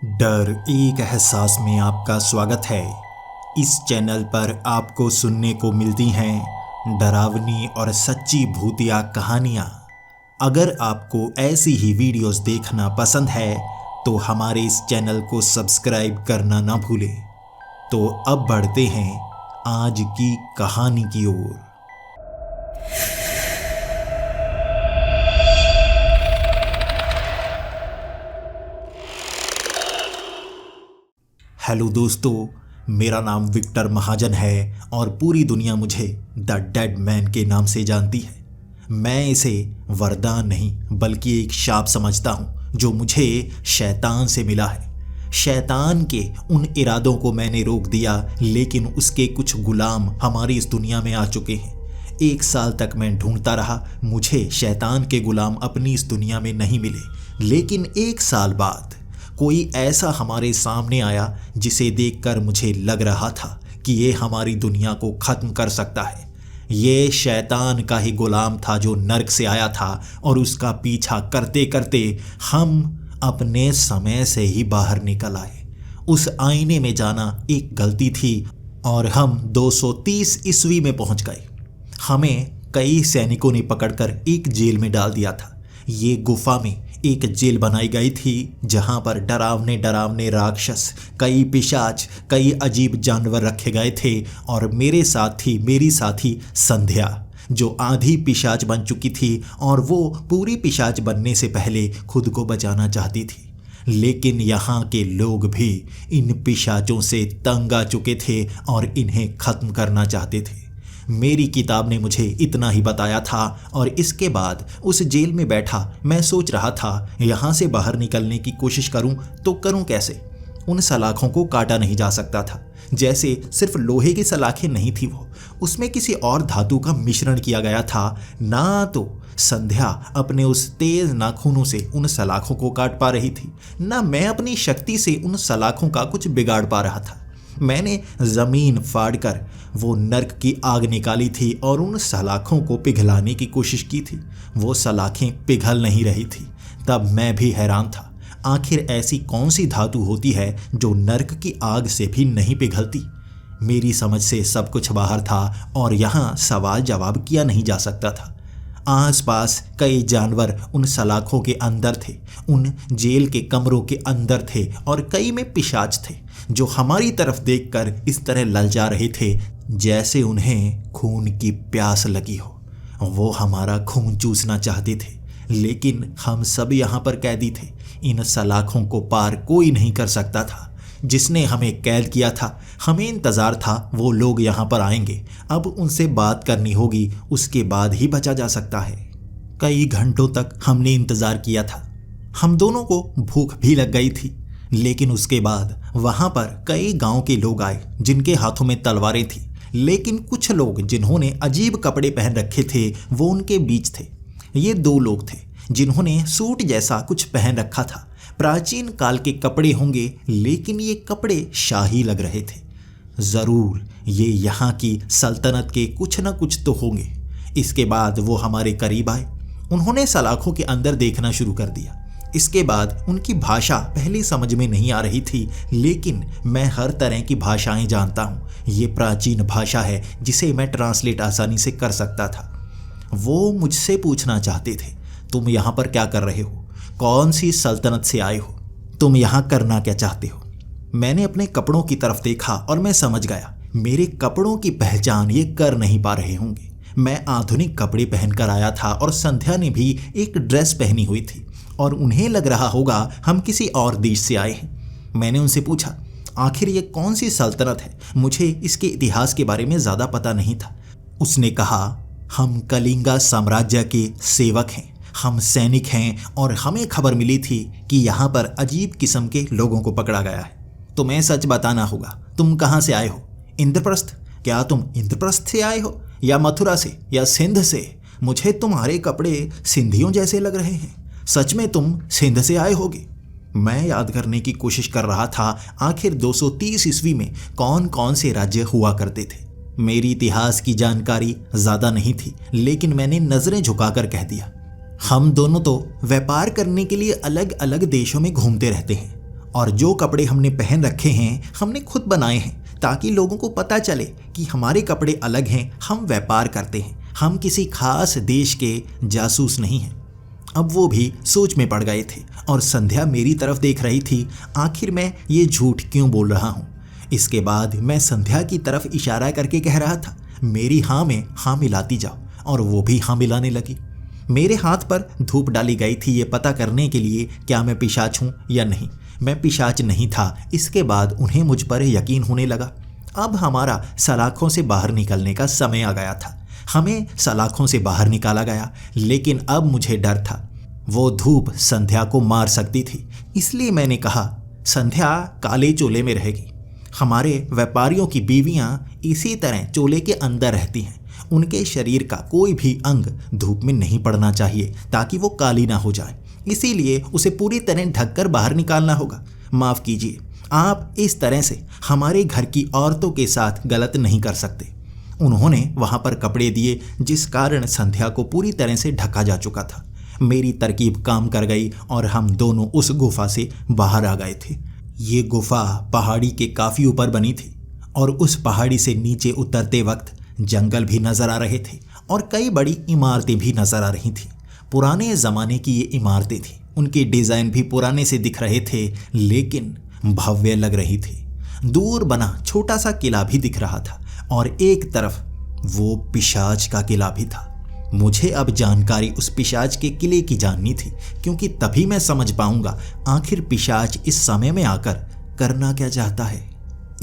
डर एक एहसास में आपका स्वागत है। इस चैनल पर आपको सुनने को मिलती हैं डरावनी और सच्ची भूतिया कहानियाँ। अगर आपको ऐसी ही वीडियोस देखना पसंद है तो हमारे इस चैनल को सब्सक्राइब करना ना भूलें। तो अब बढ़ते हैं आज की कहानी की ओर। हेलो दोस्तों, मेरा नाम विक्टर महाजन है और पूरी दुनिया मुझे द डेड मैन के नाम से जानती है। मैं इसे वरदान नहीं बल्कि एक शाप समझता हूँ जो मुझे शैतान से मिला है। शैतान के उन इरादों को मैंने रोक दिया, लेकिन उसके कुछ गुलाम हमारी इस दुनिया में आ चुके हैं। 1 साल तक मैं ढूंढता रहा, मुझे शैतान के गुलाम अपनी इस दुनिया में नहीं मिले। लेकिन 1 साल बाद कोई ऐसा हमारे सामने आया जिसे देखकर मुझे लग रहा था कि ये हमारी दुनिया को ख़त्म कर सकता है। ये शैतान का ही गुलाम था जो नर्क से आया था और उसका पीछा करते करते हम अपने समय से ही बाहर निकल आए। उस आईने में जाना एक गलती थी और हम 230 ईस्वी में पहुंच गए। हमें कई सैनिकों ने पकड़कर एक जेल में डाल दिया था। ये गुफा में एक जेल बनाई गई थी जहां पर डरावने डरावने राक्षस, कई पिशाच, कई अजीब जानवर रखे गए थे और मेरी साथी संध्या जो आधी पिशाच बन चुकी थी और वो पूरी पिशाच बनने से पहले खुद को बचाना चाहती थी। लेकिन यहाँ के लोग भी इन पिशाचों से तंग आ चुके थे और इन्हें ख़त्म करना चाहते थे। मेरी किताब ने मुझे इतना ही बताया था और इसके बाद उस जेल में बैठा मैं सोच रहा था यहाँ से बाहर निकलने की कोशिश करूँ तो करूँ कैसे। उन सलाखों को काटा नहीं जा सकता था। जैसे सिर्फ लोहे की सलाखें नहीं थी, वो उसमें किसी और धातु का मिश्रण किया गया था। ना तो संध्या अपने उस तेज नाखूनों से उन सलाखों को काट पा रही थी, ना मैं अपनी शक्ति से उन सलाखों का कुछ बिगाड़ पा रहा था। मैंने ज़मीन फाड़कर वो नर्क की आग निकाली थी और उन सलाखों को पिघलाने की कोशिश की थी। वो सलाखें पिघल नहीं रही थी। तब मैं भी हैरान था, आखिर ऐसी कौन सी धातु होती है जो नर्क की आग से भी नहीं पिघलती। मेरी समझ से सब कुछ बाहर था और यहाँ सवाल जवाब किया नहीं जा सकता था। आसपास कई जानवर उन सलाखों के अंदर थे, उन जेल के कमरों के अंदर थे और कई में पिशाच थे जो हमारी तरफ देखकर इस तरह ललचा रहे थे जैसे उन्हें खून की प्यास लगी हो। वो हमारा खून चूसना चाहते थे, लेकिन हम सब यहाँ पर कैदी थे। इन सलाखों को पार कोई नहीं कर सकता था। जिसने हमें कैद किया था, हमें इंतज़ार था वो लोग यहाँ पर आएंगे, अब उनसे बात करनी होगी, उसके बाद ही बचा जा सकता है। कई घंटों तक हमने इंतज़ार किया था। हम दोनों को भूख भी लग गई थी। लेकिन उसके बाद वहाँ पर कई गांव के लोग आए जिनके हाथों में तलवारें थी, लेकिन कुछ लोग जिन्होंने अजीब कपड़े पहन रखे थे वो उनके बीच थे। ये 2 लोग थे जिन्होंने सूट जैसा कुछ पहन रखा था। प्राचीन काल के कपड़े होंगे, लेकिन ये कपड़े शाही लग रहे थे। ज़रूर ये यहाँ की सल्तनत के कुछ न कुछ तो होंगे। इसके बाद वो हमारे करीब आए। उन्होंने सलाखों के अंदर देखना शुरू कर दिया। इसके बाद उनकी भाषा पहले समझ में नहीं आ रही थी, लेकिन मैं हर तरह की भाषाएं जानता हूँ। ये प्राचीन भाषा है जिसे मैं ट्रांसलेट आसानी से कर सकता था। वो मुझसे पूछना चाहते थे, तुम यहाँ पर क्या कर रहे हो? कौन सी सल्तनत से आए हो? तुम यहाँ करना क्या चाहते हो? मैंने अपने कपड़ों की तरफ देखा और मैं समझ गया मेरे कपड़ों की पहचान ये कर नहीं पा रहे होंगे। मैं आधुनिक कपड़े पहनकर आया था और संध्या ने भी एक ड्रेस पहनी हुई थी और उन्हें लग रहा होगा हम किसी और देश से आए हैं। मैंने उनसे पूछा, आखिर ये कौन सी सल्तनत है? मुझे इसके इतिहास के बारे में ज़्यादा पता नहीं था। उसने कहा, हम कलिंगा साम्राज्य के सेवक हैं, हम सैनिक हैं और हमें खबर मिली थी कि यहाँ पर अजीब किस्म के लोगों को पकड़ा गया है। तुम्हें सच बताना होगा, तुम कहाँ से आए हो? इंद्रप्रस्थ? क्या तुम इंद्रप्रस्थ से आए हो या मथुरा से या सिंध से? मुझे तुम्हारे कपड़े सिंधियों जैसे लग रहे हैं। सच में तुम सिंध से आए होगे? मैं याद करने की कोशिश कर रहा था आखिर 230 ईस्वी में कौन कौन से राज्य हुआ करते थे। मेरी इतिहास की जानकारी ज़्यादा नहीं थी, लेकिन मैंने नज़रें झुकाकर कह दिया, हम दोनों तो व्यापार करने के लिए अलग अलग देशों में घूमते रहते हैं और जो कपड़े हमने पहन रखे हैं हमने खुद बनाए हैं, ताकि लोगों को पता चले कि हमारे कपड़े अलग हैं, हम व्यापार करते हैं, हम किसी खास देश के जासूस नहीं हैं। अब वो भी सोच में पड़ गए थे और संध्या मेरी तरफ देख रही थी, आखिर मैं ये झूठ क्यों बोल रहा हूँ। इसके बाद मैं संध्या की तरफ इशारा करके कह रहा था, मेरी हाँ में हाँ मिलाती जाओ, और वो भी हाँ मिलाने लगी। मेरे हाथ पर धूप डाली गई थी ये पता करने के लिए क्या मैं पिशाच हूँ या नहीं। मैं पिशाच नहीं था, इसके बाद उन्हें मुझ पर यकीन होने लगा। अब हमारा सलाखों से बाहर निकलने का समय आ गया था। हमें सलाखों से बाहर निकाला गया, लेकिन अब मुझे डर था, वो धूप संध्या को मार सकती थी। इसलिए मैंने कहा, संध्या काले चोले में रहेगी। हमारे व्यापारियों की बीवियां इसी तरह चोले के अंदर रहती हैं। उनके शरीर का कोई भी अंग धूप में नहीं पड़ना चाहिए ताकि वो काली ना हो जाए, इसीलिए उसे पूरी तरह ढककर बाहर निकालना होगा। माफ़ कीजिए, आप इस तरह से हमारे घर की औरतों के साथ गलत नहीं कर सकते। उन्होंने वहाँ पर कपड़े दिए, जिस कारण संध्या को पूरी तरह से ढका जा चुका था। मेरी तरकीब काम कर गई और हम दोनों उस गुफा से बाहर आ गए थे। ये गुफा पहाड़ी के काफ़ी ऊपर बनी थी और उस पहाड़ी से नीचे उतरते वक्त जंगल भी नज़र आ रहे थे और कई बड़ी इमारतें भी नज़र आ रही थीं। पुराने ज़माने की ये इमारतें थीं, उनके डिज़ाइन भी पुराने से दिख रहे थे, लेकिन भव्य लग रही थी। दूर बना छोटा सा किला भी दिख रहा था और एक तरफ वो पिशाच का किला भी था। मुझे अब जानकारी उस पिशाच के किले की जाननी थी, क्योंकि तभी मैं समझ पाऊंगा आखिर पिशाच इस समय में आकर करना क्या चाहता है।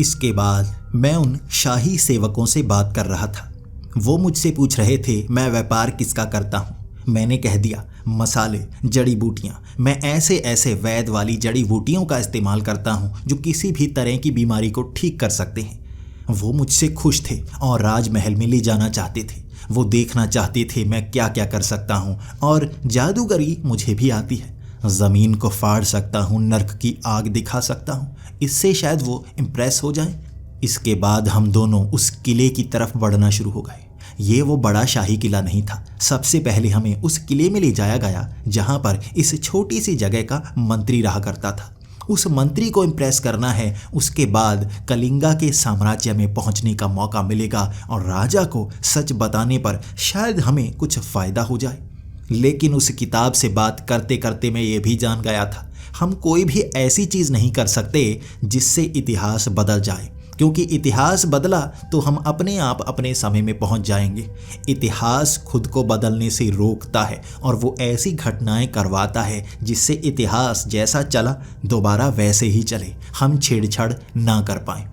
इसके बाद मैं उन शाही सेवकों से बात कर रहा था। वो मुझसे पूछ रहे थे मैं व्यापार किसका करता हूँ। मैंने कह दिया, मसाले, जड़ी बूटियाँ। मैं ऐसे ऐसे वैद वाली जड़ी बूटियों का इस्तेमाल करता हूँ जो किसी भी तरह की बीमारी को ठीक कर सकते हैं। वो मुझसे खुश थे और राजमहल में ले जाना चाहते थे। वो देखना चाहते थे मैं क्या क्या कर सकता हूँ, और जादूगरी मुझे भी आती है। ज़मीन को फाड़ सकता हूँ, नर्क की आग दिखा सकता हूँ। इससे शायद वो इम्प्रेस हो जाएं। इसके बाद हम दोनों उस किले की तरफ बढ़ना शुरू हो गए। ये वो बड़ा शाही किला नहीं था। सबसे पहले हमें उस किले में ले जाया गया जहाँ पर इस छोटी सी जगह का मंत्री रहा करता था। उस मंत्री को इम्प्रेस करना है, उसके बाद कलिंगा के साम्राज्य में पहुंचने का मौका मिलेगा और राजा को सच बताने पर शायद हमें कुछ फ़ायदा हो जाए। लेकिन उस किताब से बात करते करते मैं ये भी जान गया था, हम कोई भी ऐसी चीज़ नहीं कर सकते जिससे इतिहास बदल जाए, क्योंकि इतिहास बदला तो हम अपने आप अपने समय में पहुंच जाएंगे। इतिहास खुद को बदलने से रोकता है और वो ऐसी घटनाएं करवाता है जिससे इतिहास जैसा चला दोबारा वैसे ही चले, हम छेड़छाड़ ना कर पाएं।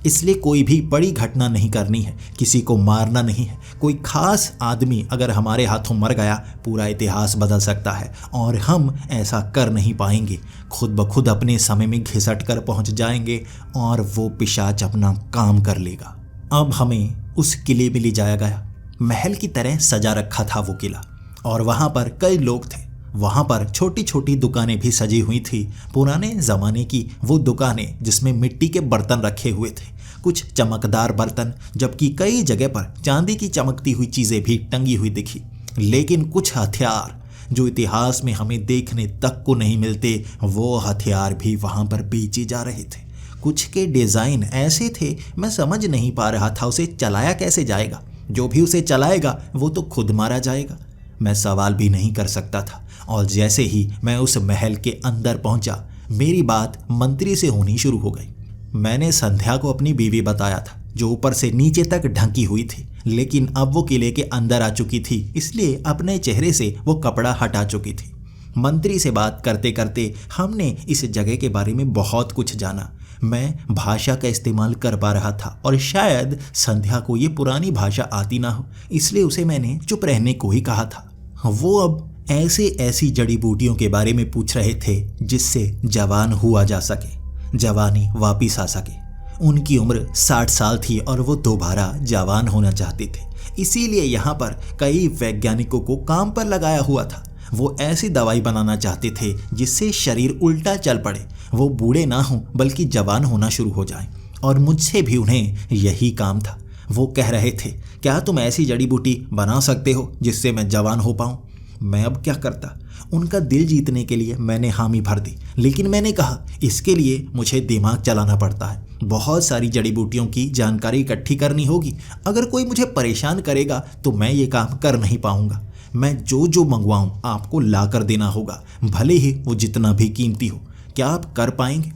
इसलिए कोई भी बड़ी घटना नहीं करनी है, किसी को मारना नहीं है। कोई खास आदमी अगर हमारे हाथों मर गया, पूरा इतिहास बदल सकता है और हम ऐसा कर नहीं पाएंगे। खुद ब खुद अपने समय में घिसट कर पहुंच जाएंगे और वो पिशाच अपना काम कर लेगा। अब हमें उस किले में ले जाया गया। महल की तरह सजा रखा था वो किला और वहाँ पर कई लोग थे। वहाँ पर छोटी छोटी दुकानें भी सजी हुई थी, पुराने ज़माने की वो दुकानें जिसमें मिट्टी के बर्तन रखे हुए थे, कुछ चमकदार बर्तन, जबकि कई जगह पर चांदी की चमकती हुई चीज़ें भी टंगी हुई दिखी। लेकिन कुछ हथियार जो इतिहास में हमें देखने तक को नहीं मिलते, वो हथियार भी वहाँ पर बेचे जा रहे थे। कुछ के डिज़ाइन ऐसे थे मैं समझ नहीं पा रहा था उसे चलाया कैसे जाएगा। जो भी उसे चलाएगा वो तो खुद मारा जाएगा। मैं सवाल भी नहीं कर सकता था और जैसे ही मैं उस महल के अंदर पहुंचा, मेरी बात मंत्री से होनी शुरू हो गई। मैंने संध्या को अपनी बीवी बताया था, जो ऊपर से नीचे तक ढकी हुई थी, लेकिन अब वो किले के अंदर आ चुकी थी, इसलिए अपने चेहरे से वो कपड़ा हटा चुकी थी। मंत्री से बात करते करते हमने इस जगह के बारे में बहुत कुछ जाना। मैं भाषा का इस्तेमाल कर पा रहा था और शायद संध्या को ये पुरानी भाषा आती ना हो, इसलिए उसे मैंने चुप रहने को ही कहा था। वो अब ऐसी जड़ी बूटियों के बारे में पूछ रहे थे जिससे जवान हुआ जा सके, जवानी वापिस आ सके। उनकी उम्र 60 साल थी और वो दोबारा जवान होना चाहते थे, इसीलिए यहाँ पर कई वैज्ञानिकों को काम पर लगाया हुआ था। वो ऐसी दवाई बनाना चाहते थे जिससे शरीर उल्टा चल पड़े, वो बूढ़े ना हों बल्कि जवान होना शुरू हो जाएं। और मुझसे भी उन्हें यही काम था। वो कह रहे थे, क्या तुम ऐसी जड़ी बूटी बना सकते हो जिससे मैं जवान हो पाऊँ? मैं अब क्या करता? उनका दिल जीतने के लिए मैंने हामी भर दी, लेकिन मैंने कहा इसके लिए मुझे दिमाग चलाना पड़ता है, बहुत सारी जड़ी बूटियों की जानकारी इकट्ठी करनी होगी। अगर कोई मुझे परेशान करेगा तो मैं ये काम कर नहीं पाऊंगा। मैं जो जो मंगवाऊं आपको ला कर देना होगा, भले ही वो जितना भी कीमती हो। क्या आप कर पाएंगे?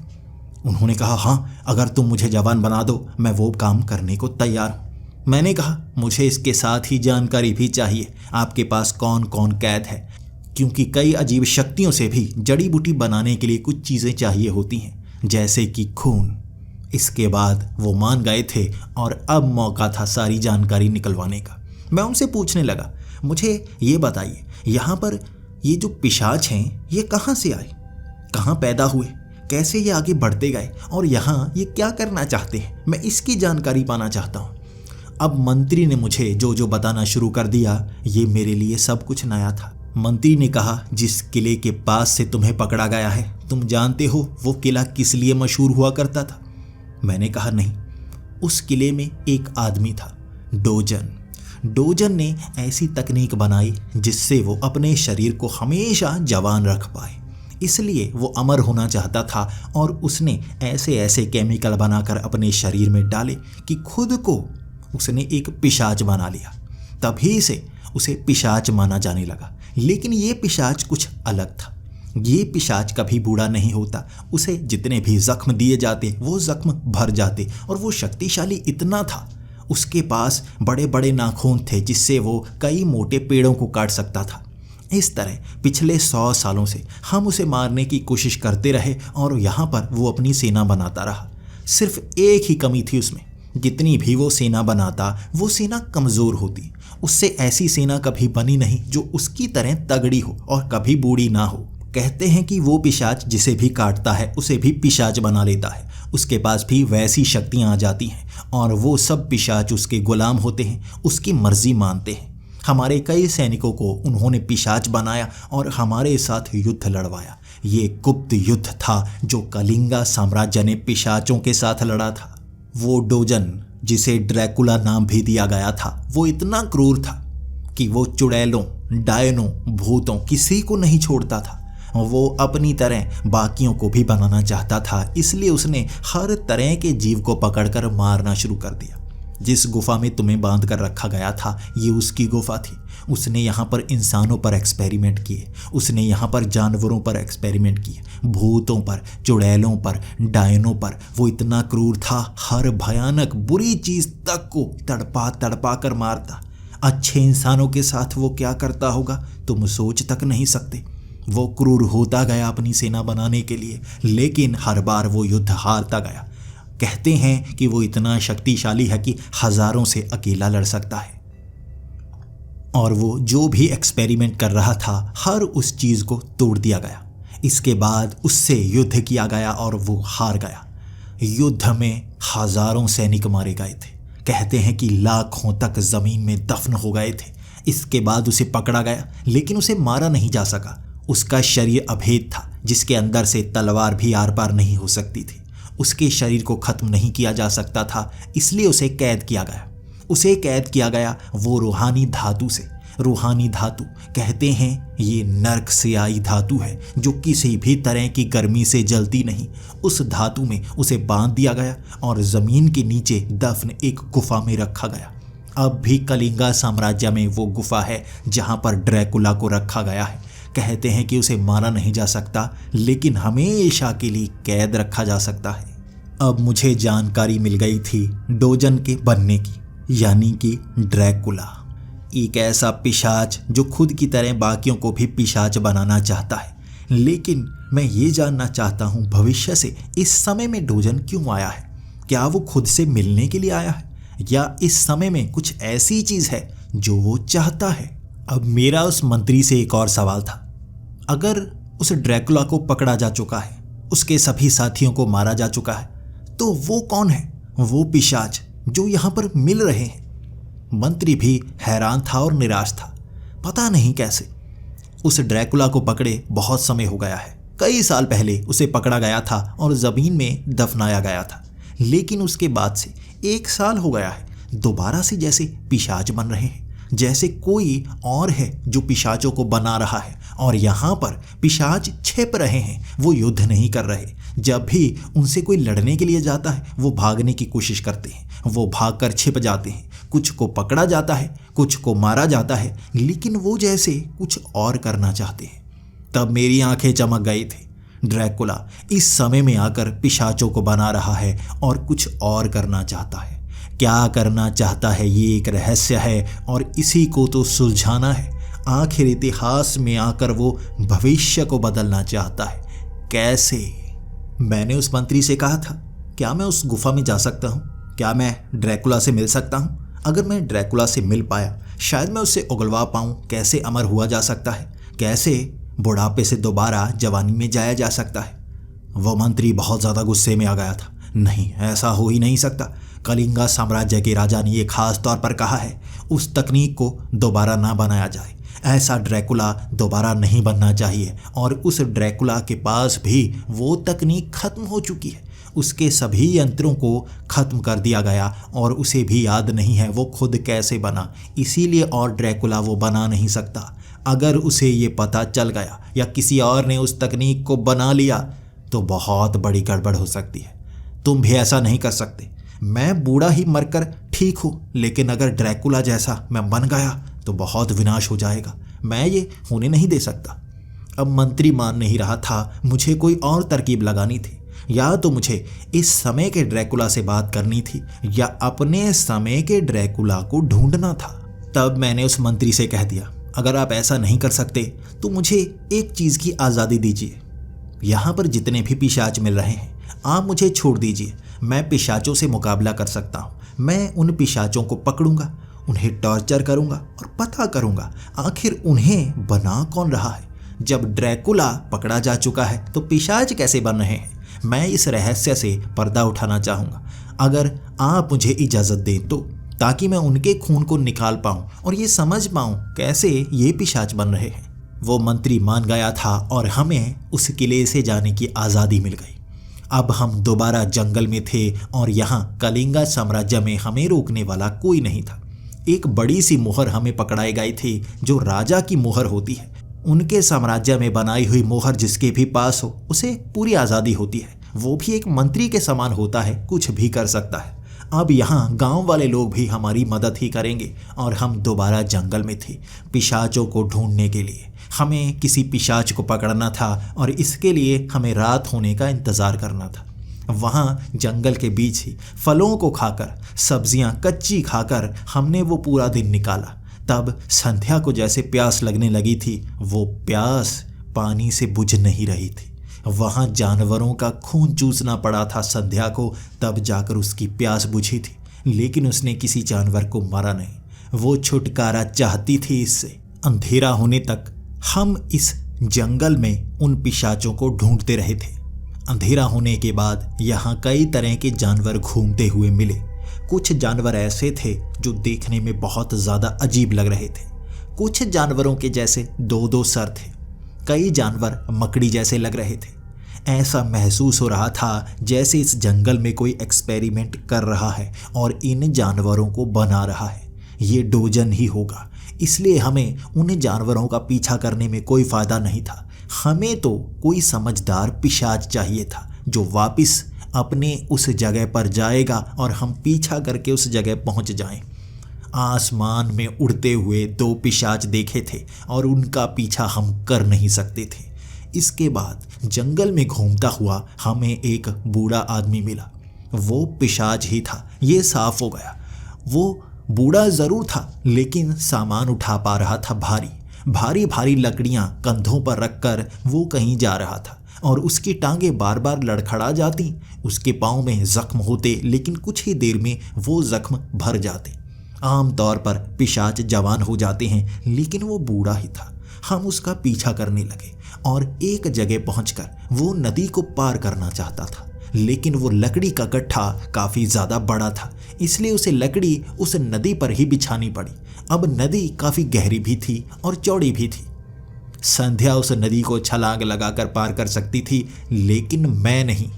उन्होंने कहा हाँ, अगर तुम मुझे जवान बना दो मैं वो काम करने को तैयार हूँ। मैंने कहा मुझे इसके साथ ही जानकारी भी चाहिए, आपके पास कौन कौन कैद है, क्योंकि कई अजीब शक्तियों से भी जड़ी बूटी बनाने के लिए कुछ चीज़ें चाहिए होती हैं, जैसे कि खून। इसके बाद वो मान गए थे और अब मौका था सारी जानकारी निकलवाने का। मैं उनसे पूछने लगा, मुझे ये बताइए यहाँ पर ये जो पिशाच हैं ये कहाँ से आए, कहाँ पैदा हुए, कैसे ये आगे बढ़ते गए और यहाँ ये क्या करना चाहते हैं, मैं इसकी जानकारी पाना चाहता हूँ। अब मंत्री ने मुझे जो जो बताना शुरू कर दिया, ये मेरे लिए सब कुछ नया था। मंत्री ने कहा जिस किले के पास से तुम्हें पकड़ा गया है, तुम जानते हो वो किला किस लिए मशहूर हुआ करता था? मैंने कहा नहीं। उस किले में एक आदमी था, डोजन ने ऐसी तकनीक बनाई जिससे वो अपने शरीर को हमेशा जवान रख पाए, इसलिए वो अमर होना चाहता था और उसने ऐसे ऐसे केमिकल बनाकर अपने शरीर में डाले कि खुद को उसने एक पिशाच बना लिया। तभी से उसे पिशाच माना जाने लगा। लेकिन ये पिशाच कुछ अलग था। ये पिशाच कभी बूढ़ा नहीं होता, उसे जितने भी जख्म दिए जाते वो जख्म भर जाते, और वो शक्तिशाली इतना था, उसके पास बड़े बड़े नाखून थे जिससे वो कई मोटे पेड़ों को काट सकता था। इस तरह पिछले 100 सालों से हम उसे मारने की कोशिश करते रहे और यहाँ पर वो अपनी सेना बनाता रहा। सिर्फ एक ही कमी थी उसमें, जितनी भी वो सेना बनाता वो सेना कमज़ोर होती। उससे ऐसी सेना कभी बनी नहीं जो उसकी तरह तगड़ी हो और कभी बूढ़ी ना हो। कहते हैं कि वो पिशाच जिसे भी काटता है उसे भी पिशाच बना लेता है, उसके पास भी वैसी शक्तियाँ आ जाती हैं और वो सब पिशाच उसके गुलाम होते हैं, उसकी मर्जी मानते हैं। हमारे कई सैनिकों को उन्होंने पिशाच बनाया और हमारे साथ युद्ध लड़वाया। ये गुप्त युद्ध था जो कलिंगा साम्राज्य ने पिशाचों के साथ लड़ा था। वो डोजन, जिसे ड्रैकुला नाम भी दिया गया था, वो इतना क्रूर था कि वो चुड़ैलों, डायनों, भूतों किसी को नहीं छोड़ता था। वो अपनी तरह बाकियों को भी बनाना चाहता था, इसलिए उसने हर तरह के जीव को पकड़कर मारना शुरू कर दिया। जिस गुफा में तुम्हें बांध कर रखा गया था ये उसकी गुफा थी। उसने यहाँ पर इंसानों पर एक्सपेरिमेंट किए, उसने यहाँ पर जानवरों पर एक्सपेरिमेंट किए, भूतों पर, चुड़ैलों पर, डायनों पर। वो इतना क्रूर था, हर भयानक बुरी चीज़ तक को तड़पा तड़पा कर मारता। अच्छे इंसानों के साथ वो क्या करता होगा तुम सोच तक नहीं सकते। वो क्रूर होता गया अपनी सेना बनाने के लिए, लेकिन हर बार वो युद्ध हारता गया। कहते हैं कि वो इतना शक्तिशाली है कि हजारों से अकेला लड़ सकता है, और वो जो भी एक्सपेरिमेंट कर रहा था हर उस चीज को तोड़ दिया गया। इसके बाद उससे युद्ध किया गया और वो हार गया। युद्ध में हजारों सैनिक मारे गए थे, कहते हैं कि लाखों तक जमीन में दफन हो गए थे। इसके बाद उसे पकड़ा गया, लेकिन उसे मारा नहीं जा सका। उसका शरीर अभेद था, जिसके अंदर से तलवार भी आर पार नहीं हो सकती थी। उसके शरीर को खत्म नहीं किया जा सकता था, इसलिए उसे कैद किया गया। उसे कैद किया गया वो रूहानी धातु से। रूहानी धातु कहते हैं ये नर्क से आई धातु है जो किसी भी तरह की गर्मी से जलती नहीं। उस धातु में उसे बांध दिया गया और ज़मीन के नीचे दफन एक गुफा में रखा गया। अब भी कलिंगा साम्राज्य में वो गुफा है जहाँ पर ड्रैकुला को रखा गया है। कहते हैं कि उसे मारा नहीं जा सकता, लेकिन हमेशा के लिए कैद रखा जा सकता है। अब मुझे जानकारी मिल गई थी डोजन के बनने की, यानी कि ड्रैकुला, एक ऐसा पिशाच जो खुद की तरह बाकियों को भी पिशाच बनाना चाहता है। लेकिन मैं ये जानना चाहता हूँ भविष्य से इस समय में डोजन क्यों आया है? क्या वो खुद से मिलने के लिए आया है, या इस समय में कुछ ऐसी चीज़ है जो वो चाहता है? अब मेरा उस मंत्री से एक और सवाल था। अगर उस ड्रैकुला को पकड़ा जा चुका है, उसके सभी साथियों को मारा जा चुका है, तो वो कौन है वो पिशाच जो यहाँ पर मिल रहे हैं? मंत्री भी हैरान था और निराश था। पता नहीं कैसे उस ड्रैकुला को पकड़े बहुत समय हो गया है। कई साल पहले उसे पकड़ा गया था और ज़मीन में दफनाया गया था, लेकिन उसके बाद से 1 साल हो गया है, दोबारा से जैसे पिशाच बन रहे हैं, जैसे कोई और है जो पिशाचों को बना रहा है और यहाँ पर पिशाच छिप रहे हैं, वो युद्ध नहीं कर रहे। जब भी उनसे कोई लड़ने के लिए जाता है वो भागने की कोशिश करते हैं, वो भागकर छिप जाते हैं। कुछ को पकड़ा जाता है, कुछ को मारा जाता है, लेकिन वो जैसे कुछ और करना चाहते हैं। तब मेरी आंखें चमक गई थी। ड्रैकुला इस समय में आकर पिशाचों को बना रहा है और कुछ और करना चाहता है। क्या करना चाहता है ये एक रहस्य है और इसी को तो सुलझाना है। आखिर इतिहास में आकर वो भविष्य को बदलना चाहता है। कैसे? मैंने उस मंत्री से कहा था, क्या मैं उस गुफा में जा सकता हूँ? क्या मैं ड्रैकुला से मिल सकता हूँ? अगर मैं ड्रैकुला से मिल पाया शायद मैं उससे उगलवा पाऊँ कैसे अमर हुआ जा सकता है, कैसे बुढ़ापे से दोबारा जवानी में जाया जा सकता है। वो मंत्री बहुत ज़्यादा गुस्से में आ गया था। नहीं, ऐसा हो ही नहीं सकता। कलिंगा साम्राज्य के राजा ने ये खास तौर पर कहा है उस तकनीक को दोबारा ना बनाया जाए। ऐसा ड्रैकुला दोबारा नहीं बनना चाहिए और उस ड्रैकुला के पास भी वो तकनीक खत्म हो चुकी है। उसके सभी यंत्रों को खत्म कर दिया गया और उसे भी याद नहीं है वो खुद कैसे बना, इसीलिए और ड्रैकुला वो बना नहीं सकता। अगर उसे ये पता चल गया या किसी और ने उस तकनीक को बना लिया तो बहुत बड़ी गड़बड़ हो सकती है। तुम भी ऐसा नहीं कर सकते। मैं बूढ़ा ही मरकर ठीक हूँ, लेकिन अगर ड्रैकुला जैसा मैं बन गया तो बहुत विनाश हो जाएगा। मैं ये होने नहीं दे सकता। अब मंत्री मान नहीं रहा था। मुझे कोई और तरकीब लगानी थी। या तो मुझे इस समय के ड्रैकुला से बात करनी थी या अपने समय के ड्रैकुला को ढूंढना था। तब मैंने उस मंत्री से कह दिया, अगर आप ऐसा नहीं कर सकते तो मुझे एक चीज़ की आज़ादी दीजिए। यहाँ पर जितने भी पिशाच मिल रहे हैं आप मुझे छोड़ दीजिए। मैं पिशाचों से मुकाबला कर सकता हूँ। मैं उन पिशाचों को पकड़ूंगा, उन्हें टॉर्चर करूंगा और पता करूंगा आखिर उन्हें बना कौन रहा है। जब ड्रैकुला पकड़ा जा चुका है तो पिशाच कैसे बन रहे हैं, मैं इस रहस्य से पर्दा उठाना चाहूँगा। अगर आप मुझे इजाज़त दें तो, ताकि मैं उनके खून को निकाल पाऊँ और ये समझ पाऊँ कैसे ये पिशाच बन रहे हैं। वो मंत्री मान गया था और हमें उस किले से जाने की आज़ादी मिल गई। अब हम दोबारा जंगल में थे और यहाँ कलिंगा साम्राज्य में हमें रोकने वाला कोई नहीं था। एक बड़ी सी मोहर हमें पकड़ाई गई थी जो राजा की मोहर होती है। उनके साम्राज्य में बनाई हुई मोहर जिसके भी पास हो उसे पूरी आज़ादी होती है। वो भी एक मंत्री के समान होता है, कुछ भी कर सकता है। अब यहाँ गांव वाले लोग भी हमारी मदद ही करेंगे और हम दोबारा जंगल में थे पिशाचों को ढूंढने के लिए। हमें किसी पिशाच को पकड़ना था और इसके लिए हमें रात होने का इंतज़ार करना था। वहाँ जंगल के बीच ही फलों को खाकर, सब्जियाँ कच्ची खाकर हमने वो पूरा दिन निकाला। तब संध्या को जैसे प्यास लगने लगी थी, वो प्यास पानी से बुझ नहीं रही थी। वहाँ जानवरों का खून चूसना पड़ा था संध्या को, तब जाकर उसकी प्यास बुझी थी। लेकिन उसने किसी जानवर को मारा नहीं। वो छुटकारा चाहती थी इससे। अंधेरा होने तक हम इस जंगल में उन पिशाचों को ढूंढते रहे थे। अंधेरा होने के बाद यहाँ कई तरह के जानवर घूमते हुए मिले। कुछ जानवर ऐसे थे जो देखने में बहुत ज़्यादा अजीब लग रहे थे। कुछ जानवरों के जैसे दो दो सर थे। कई जानवर मकड़ी जैसे लग रहे थे। ऐसा महसूस हो रहा था जैसे इस जंगल में कोई एक्सपेरिमेंट कर रहा है और इन जानवरों को बना रहा है। ये डोजन ही होगा, इसलिए हमें उन जानवरों का पीछा करने में कोई फ़ायदा नहीं था। हमें तो कोई समझदार पिशाच चाहिए था जो वापस अपने उस जगह पर जाएगा और हम पीछा करके उस जगह पहुंच जाएं। आसमान में उड़ते हुए दो पिशाच देखे थे और उनका पीछा हम कर नहीं सकते थे। इसके बाद जंगल में घूमता हुआ हमें एक बूढ़ा आदमी मिला। वो पिशाच ही था, ये साफ हो गया। वो बूढ़ा ज़रूर था लेकिन सामान उठा पा रहा था भारी भारी भारी लकड़ियाँ कंधों पर रखकर वो कहीं जा रहा था और उसकी टांगें बार बार लड़खड़ा जाती। उसके पाँव में ज़ख्म होते लेकिन कुछ ही देर में वो ज़ख्म भर जाते। आमतौर पर पिशाच जवान हो जाते हैं लेकिन वो बूढ़ा ही था। हम उसका पीछा करने लगे और एक जगह पहुंचकर वो नदी को पार करना चाहता था, लेकिन वो लकड़ी का गट्ठा काफ़ी ज़्यादा बड़ा था, इसलिए उसे लकड़ी उस नदी पर ही बिछानी पड़ी। अब नदी काफ़ी गहरी भी थी और चौड़ी भी थी। संध्या उस नदी को छलांग लगाकर पार कर सकती थी लेकिन मैं नहीं।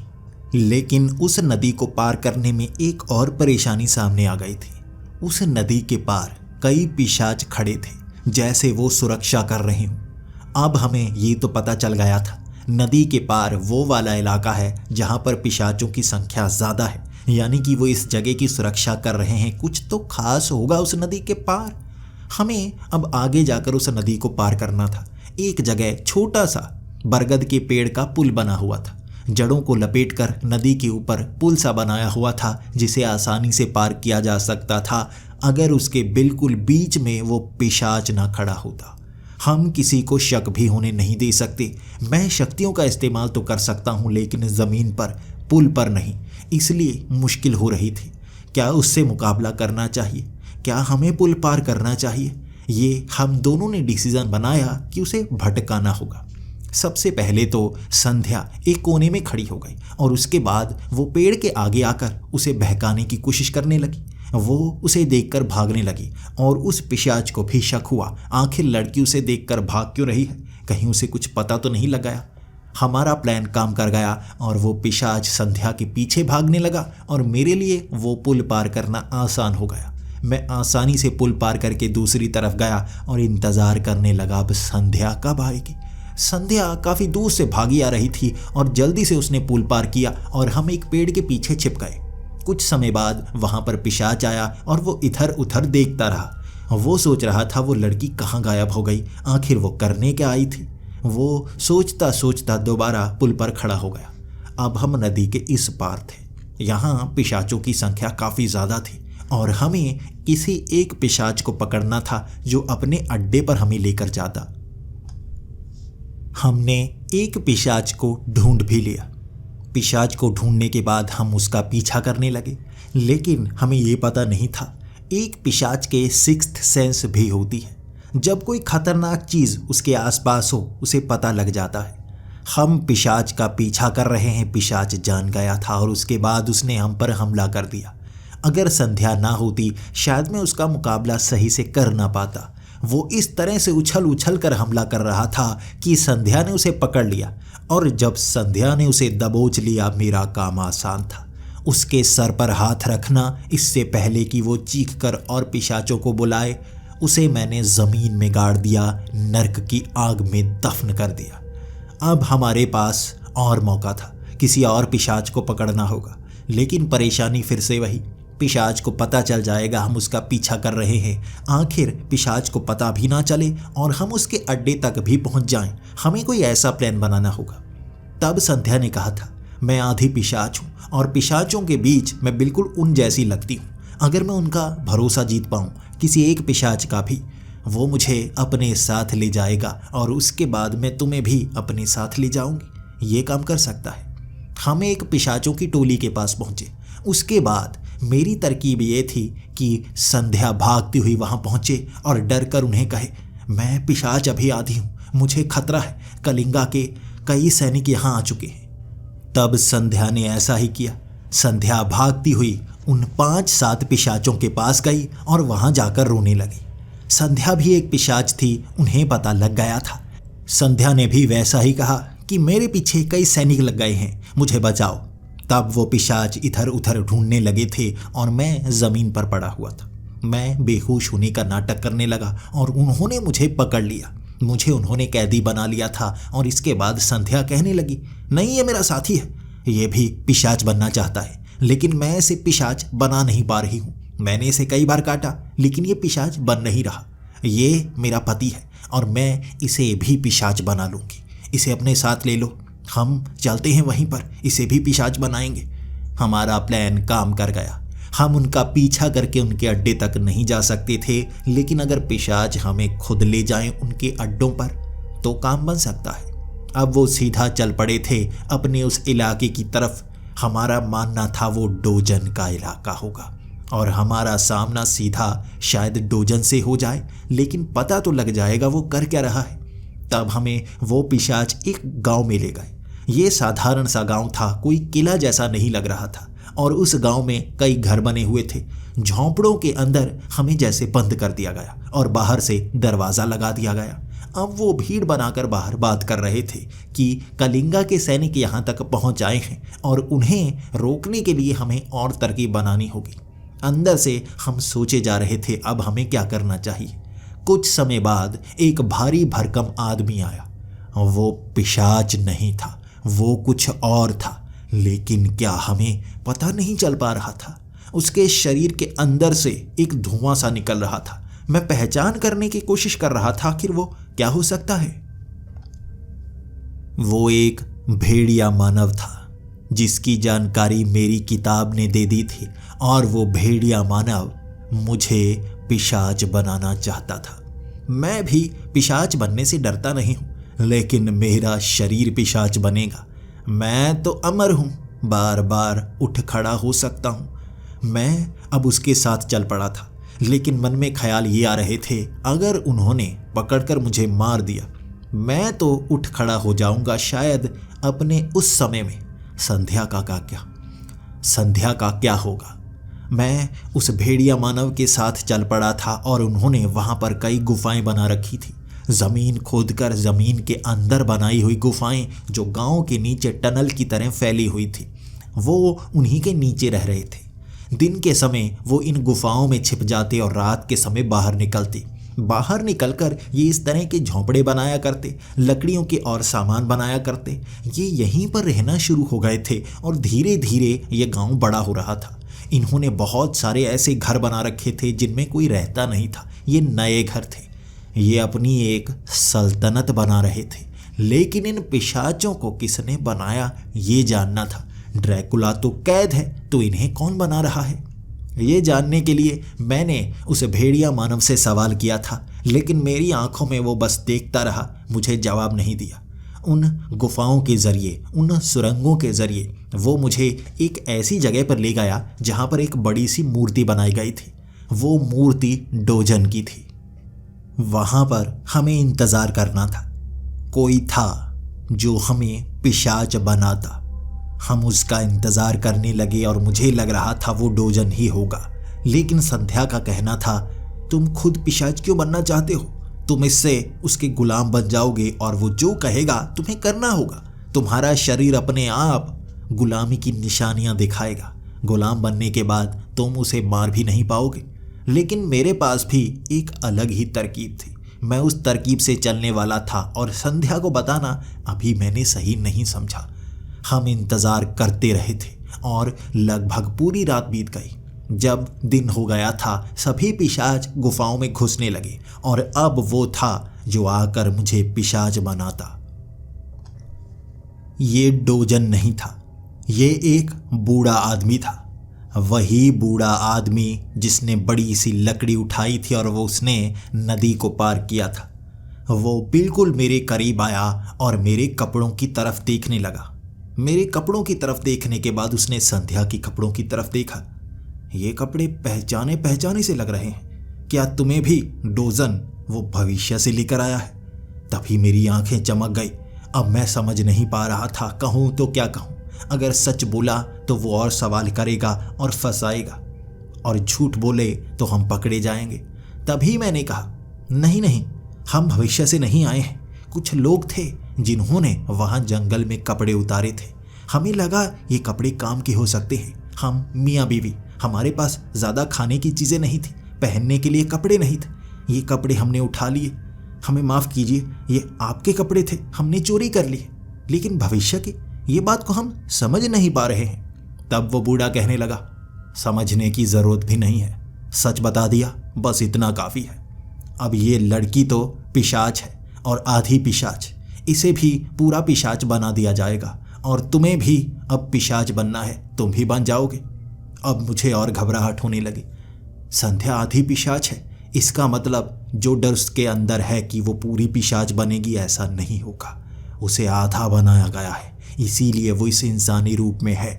लेकिन उस नदी को पार करने में एक और परेशानी सामने आ गई थी। उस नदी के पार कई पिशाच खड़े थे जैसे वो सुरक्षा कर रहे हों। अब हमें ये तो पता चल गया था नदी के पार वो वाला इलाका है जहाँ पर पिशाचों की संख्या ज़्यादा है, यानी कि वो इस जगह की सुरक्षा कर रहे हैं। कुछ तो खास होगा उस नदी के पार। हमें अब आगे जाकर उस नदी को पार करना था। एक जगह छोटा सा बरगद के पेड़ का पुल बना हुआ था। जड़ों को लपेटकर नदी के ऊपर पुल सा बनाया हुआ था जिसे आसानी से पार किया जा सकता था अगर उसके बिल्कुल बीच में वो पिशाच ना खड़ा होता। हम किसी को शक भी होने नहीं दे सकते। मैं शक्तियों का इस्तेमाल तो कर सकता हूँ लेकिन ज़मीन पर, पुल पर नहीं, इसलिए मुश्किल हो रही थी। क्या उससे मुकाबला करना चाहिए? क्या हमें पुल पार करना चाहिए? ये हम दोनों ने डिसीज़न बनाया कि उसे भटकाना होगा। सबसे पहले तो संध्या एक कोने में खड़ी हो गई और उसके बाद वो पेड़ के आगे आकर उसे बहकाने की कोशिश करने लगी। वो उसे देखकर भागने लगी और उस पिशाच को भी शक हुआ, आखिर लड़की उसे देखकर भाग क्यों रही है, कहीं उसे कुछ पता तो नहीं लगाया। हमारा प्लान काम कर गया और वो पिशाच संध्या के पीछे भागने लगा और मेरे लिए वो पुल पार करना आसान हो गया। मैं आसानी से पुल पार करके दूसरी तरफ गया और इंतज़ार करने लगा अब संध्या कब आएगी। संध्या काफ़ी दूर से भागी आ रही थी और जल्दी से उसने पुल पार किया और हम एक पेड़ के पीछे छिप गए। कुछ समय बाद वहाँ पर पिशाच आया और वो इधर उधर देखता रहा। वो सोच रहा था वो लड़की कहाँ गायब हो गई, आखिर वो करने क्या आई थी। वो सोचता सोचता दोबारा पुल पर खड़ा हो गया। अब हम नदी के इस पार थे। यहाँ पिशाचों की संख्या काफ़ी ज़्यादा थी और हमें किसी एक पिशाच को पकड़ना था जो अपने अड्डे पर हमें लेकर जाता। हमने एक पिशाच को ढूंढ भी लिया। पिशाच को ढूंढने के बाद हम उसका पीछा करने लगे, लेकिन हमें ये पता नहीं था एक पिशाच के सिक्स्थ सेंस भी होती है। जब कोई खतरनाक चीज़ उसके आसपास हो उसे पता लग जाता है। हम पिशाच का पीछा कर रहे हैं, पिशाच जान गया था और उसके बाद उसने हम पर हमला कर दिया। अगर संध्या ना होती शायद मैं उसका मुकाबला सही से कर ना पाता। वो इस तरह से उछल उछल कर हमला कर रहा था कि संध्या ने उसे पकड़ लिया और जब संध्या ने उसे दबोच लिया मेरा काम आसान था। उसके सर पर हाथ रखना, इससे पहले कि वो चीख कर और पिशाचों को बुलाए, उसे मैंने ज़मीन में गाड़ दिया, नर्क की आग में दफन कर दिया। अब हमारे पास और मौका था, किसी और पिशाच को पकड़ना होगा, लेकिन परेशानी फिर से वही। पिशाच को पता चल जाएगा हम उसका पीछा कर रहे हैं, आखिर पिशाच को पता भी ना चले और हम उसके अड्डे तक भी पहुंच जाएं। हमें कोई ऐसा प्लान बनाना होगा। तब संध्या ने कहा था, मैं आधी पिशाच हूँ और पिशाचों के बीच मैं बिल्कुल उन जैसी लगती हूँ। अगर मैं उनका भरोसा जीत पाऊँ, किसी एक पिशाच का भी, वो मुझे अपने साथ ले जाएगा और उसके बाद मैं तुम्हें भी अपने साथ ले जाऊंगी। ये काम कर सकता है। हम एक पिशाचों की टोली के पास पहुँचे। उसके बाद मेरी तरकीब ये थी कि संध्या भागती हुई वहाँ पहुँचे और डर कर उन्हें कहे, मैं पिशाच अभी आधी हूँ, मुझे खतरा है, कलिंगा के कई सैनिक यहाँ आ चुके हैं। तब संध्या ने ऐसा ही किया। संध्या भागती हुई उन 5-7 पिशाचों के पास गई और वहाँ जाकर रोने लगी। संध्या भी एक पिशाच थी, उन्हें पता लग गया था। संध्या ने भी वैसा ही कहा कि मेरे पीछे कई सैनिक लग गए हैं, मुझे बचाओ। तब वो पिशाच इधर उधर ढूंढने लगे थे और मैं ज़मीन पर पड़ा हुआ था। मैं बेहोश होने का नाटक करने लगा और उन्होंने मुझे पकड़ लिया। मुझे उन्होंने कैदी बना लिया था और इसके बाद संध्या कहने लगी, नहीं, ये मेरा साथी है, ये भी पिशाच बनना चाहता है, लेकिन मैं इसे पिशाच बना नहीं पा रही हूँ। मैंने इसे कई बार काटा लेकिन ये पिशाच बन नहीं रहा। ये मेरा पति है और मैं इसे भी पिशाच बना लूँगी। इसे अपने साथ ले लो, हम चलते हैं वहीं पर, इसे भी पिशाच बनाएंगे। हमारा प्लान काम कर गया। हम उनका पीछा करके उनके अड्डे तक नहीं जा सकते थे, लेकिन अगर पिशाच हमें खुद ले जाएं उनके अड्डों पर तो काम बन सकता है। अब वो सीधा चल पड़े थे अपने उस इलाके की तरफ। हमारा मानना था वो डोजन का इलाका होगा और हमारा सामना सीधा शायद डोजन से हो जाए, लेकिन पता तो लग जाएगा वो कर क्या रहा है। तब हमें वो पिशाच एक गांव में ले गए। ये साधारण सा गांव था, कोई किला जैसा नहीं लग रहा था और उस गांव में कई घर बने हुए थे। झोंपड़ों के अंदर हमें जैसे बंद कर दिया गया और बाहर से दरवाज़ा लगा दिया गया। अब वो भीड़ बनाकर बाहर बात कर रहे थे कि कलिंगा के सैनिक यहाँ तक पहुँच आए हैं और उन्हें रोकने के लिए हमें और तरकीब बनानी होगी। अंदर से हम सोचे जा रहे थे अब हमें क्या करना चाहिए। कुछ समय बाद एक भारी भरकम आदमी आया। वो पिशाच नहीं था, वो कुछ और था, लेकिन क्या हमें पता नहीं चल पा रहा था। उसके शरीर के अंदर से एक धुआं सा निकल रहा था। मैं पहचान करने की कोशिश कर रहा था आखिर वो क्या हो सकता है। वो एक भेड़िया मानव था जिसकी जानकारी मेरी किताब ने दे दी थी, और वो भेड़िया मानव मुझे पिशाच बनाना चाहता था। मैं भी पिशाच बनने से डरता नहीं हूं, लेकिन मेरा शरीर पिशाच बनेगा। मैं तो अमर हूं, बार बार उठ खड़ा हो सकता हूं। मैं अब उसके साथ चल पड़ा था, लेकिन मन में ख्याल ये आ रहे थे, अगर उन्होंने पकड़कर मुझे मार दिया मैं तो उठ खड़ा हो जाऊंगा शायद अपने उस समय में। संध्या का क्या? संध्या का क्या होगा? मैं उस भेड़िया मानव के साथ चल पड़ा था और उन्होंने वहां पर कई गुफाएं बना रखी थी। जमीन खोदकर जमीन के अंदर बनाई हुई गुफाएं जो गांव के नीचे टनल की तरह फैली हुई थी। वो उन्हीं के नीचे रह रहे थे। दिन के समय वो इन गुफाओं में छिप जाते और रात के समय बाहर निकलते। बाहर निकलकर ये इस तरह के झोंपड़े बनाया करते, लकड़ियों के और सामान बनाया करते। ये यहीं पर रहना शुरू हो गए थे और धीरे धीरे ये गांव बड़ा हो रहा था। इन्होंने बहुत सारे ऐसे घर बना रखे थे जिनमें कोई रहता नहीं था। ये नए घर थे, ये अपनी एक सल्तनत बना रहे थे। लेकिन इन पिशाचों को किसने बनाया ये जानना था। ड्रैकुला तो कैद है, तो इन्हें कौन बना रहा है ये जानने के लिए मैंने उस भेड़िया मानव से सवाल किया था, लेकिन मेरी आंखों में वो बस देखता रहा, मुझे जवाब नहीं दिया। उन गुफाओं के ज़रिए, उन सुरंगों के ज़रिए वो मुझे एक ऐसी जगह पर ले गया जहाँ पर एक बड़ी सी मूर्ति बनाई गई थी। वो मूर्ति डोजन की थी। वहाँ पर हमें इंतज़ार करना था। कोई था जो हमें पिशाच बनाता। हम उसका इंतज़ार करने लगे और मुझे लग रहा था वो डोजन ही होगा। लेकिन संध्या का कहना था, तुम खुद पिशाच क्यों बनना चाहते हो? तुम इससे उसके गुलाम बन जाओगे और वो जो कहेगा तुम्हें करना होगा। तुम्हारा शरीर अपने आप गुलामी की निशानियां दिखाएगा। गुलाम बनने के बाद तुम उसे मार भी नहीं पाओगे। लेकिन मेरे पास भी एक अलग ही तरकीब थी। मैं उस तरकीब से चलने वाला था और संध्या को बताना अभी मैंने सही नहीं समझा। हम इंतज़ार करते रहे थे और लगभग पूरी रात बीत गई। जब दिन हो गया था सभी पिशाच गुफाओं में घुसने लगे और अब वो था जो आकर मुझे पिशाच बनाता। ये डोजन नहीं था, ये एक बूढ़ा आदमी था। वही बूढ़ा आदमी जिसने बड़ी सी लकड़ी उठाई थी और वो उसने नदी को पार किया था। वो बिल्कुल मेरे करीब आया और मेरे कपड़ों की तरफ देखने लगा। मेरे कपड़ों की तरफ देखने के बाद उसने संध्या की कपड़ों की तरफ देखा। ये कपड़े पहचाने पहचाने से लग रहे हैं। क्या तुम्हें भी डोजन वो भविष्य से लेकर आया है? तभी मेरी आंखें चमक गई। अब मैं समझ नहीं पा रहा था कहूँ तो क्या कहूँ। अगर सच बोला तो वो और सवाल करेगा और फंसाएगा, और झूठ बोले तो हम पकड़े जाएंगे। तभी मैंने कहा, नहीं नहीं, हम भविष्य से नहीं आए हैं। कुछ लोग थे जिन्होंने वहां जंगल में कपड़े उतारे थे। हमें लगा ये कपड़े काम के हो सकते हैं। हम मियाँ बीवी, हमारे पास ज़्यादा खाने की चीज़ें नहीं थी, पहनने के लिए कपड़े नहीं थे। ये कपड़े हमने उठा लिए। हमें माफ़ कीजिए, ये आपके कपड़े थे, हमने चोरी कर लिए। लेकिन भविष्य की ये बात को हम समझ नहीं पा रहे हैं। तब वो बूढ़ा कहने लगा, समझने की ज़रूरत भी नहीं है, सच बता दिया, बस इतना काफ़ी है। अब ये लड़की तो पिशाच है और आधी पिशाच, इसे भी पूरा पिशाच बना दिया जाएगा और तुम्हें भी अब पिशाच बनना है, तुम भी बन जाओगे। अब मुझे और घबराहट होने लगी। संध्या आधी पिशाच है, इसका मतलब जो डर उसके अंदर है कि वो पूरी पिशाच बनेगी, ऐसा नहीं होगा। उसे आधा बनाया गया है, इसीलिए वो इस इंसानी रूप में है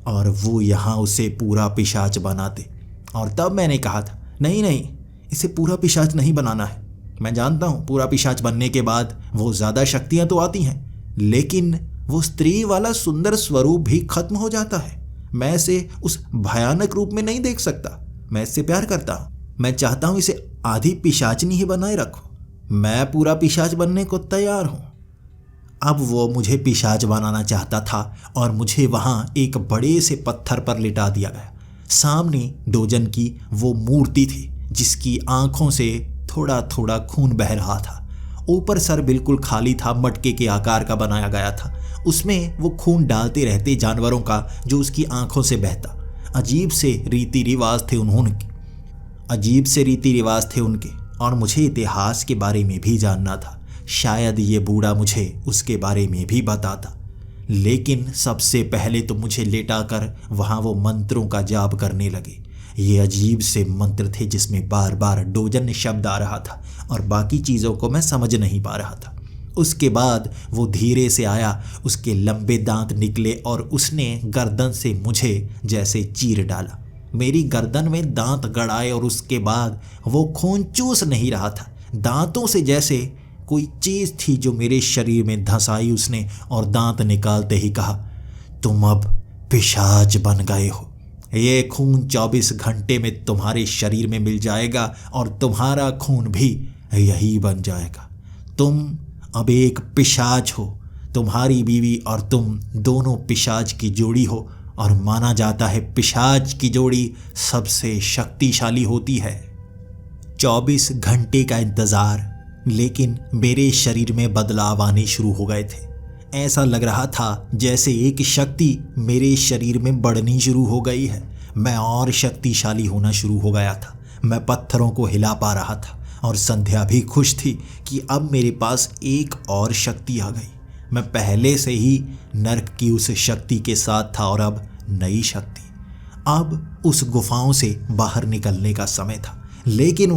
और वो यहाँ उसे पूरा पिशाच बनाते। और तब मैंने कहा था, नहीं नहीं, इसे पूरा पिशाच नहीं बनाना है। मैं जानता हूँ पूरा पिशाच बनने के बाद वो ज़्यादा शक्तियाँ तो आती हैं, लेकिन वो स्त्री वाला सुंदर स्वरूप भी खत्म हो जाता है। मैं इसे उस भयानक रूप में नहीं देख सकता। मैं इससे प्यार करता हूँ। मैं चाहता हूँ इसे आधी पिशाचनी ही बनाए रखो। मैं पूरा पिशाच बनने को तैयार हूँ। अब वो मुझे पिशाच बनाना चाहता था और मुझे वहाँ एक बड़े से पत्थर पर लिटा दिया गया। सामने डोजन की वो मूर्ति थी जिसकी आंखों से थोड़ा थोड़ा खून बह रहा था। ऊपर सर बिल्कुल खाली था, मटके के आकार का बनाया गया था। उसमें वो खून डालते रहते जानवरों का जो उसकी आंखों से बहता। अजीब से रीति रिवाज थे उनके और मुझे इतिहास के बारे में भी जानना था। शायद ये बूढ़ा मुझे उसके बारे में भी बताता। लेकिन सबसे पहले तो मुझे लेटाकर वहाँ वो मंत्रों का जाप करने लगे। ये अजीब से मंत्र थे जिसमें बार बार डोजन शब्द आ रहा था और बाकी चीज़ों को मैं समझ नहीं पा रहा था। उसके बाद वो धीरे से आया, उसके लंबे दांत निकले और उसने गर्दन से मुझे जैसे चीर डाला। मेरी गर्दन में दांत गड़ाए और उसके बाद वो खून चूस नहीं रहा था। दांतों से जैसे कोई चीज़ थी जो मेरे शरीर में धंसाई उसने और दांत निकालते ही कहा, तुम अब पिशाच बन गए हो। ये खून 24 घंटे में तुम्हारे शरीर में मिल जाएगा और तुम्हारा खून भी यही बन जाएगा। तुम अब एक पिशाच हो। तुम्हारी बीवी और तुम दोनों पिशाच की जोड़ी हो और माना जाता है पिशाच की जोड़ी सबसे शक्तिशाली होती है। 24 घंटे का इंतज़ार, लेकिन मेरे शरीर में बदलाव आने शुरू हो गए थे। ऐसा लग रहा था जैसे एक शक्ति मेरे शरीर में बढ़नी शुरू हो गई है। मैं और शक्तिशाली होना शुरू हो गया था। मैं पत्थरों को हिला पा रहा था और संध्या भी खुश थी कि अब मेरे पास एक और शक्ति आ गई। मैं पहले से ही नर्क की उस शक्ति के साथ था और अब नई शक्ति। अब उस गुफाओं से बाहर निकलने का समय था। लेकिन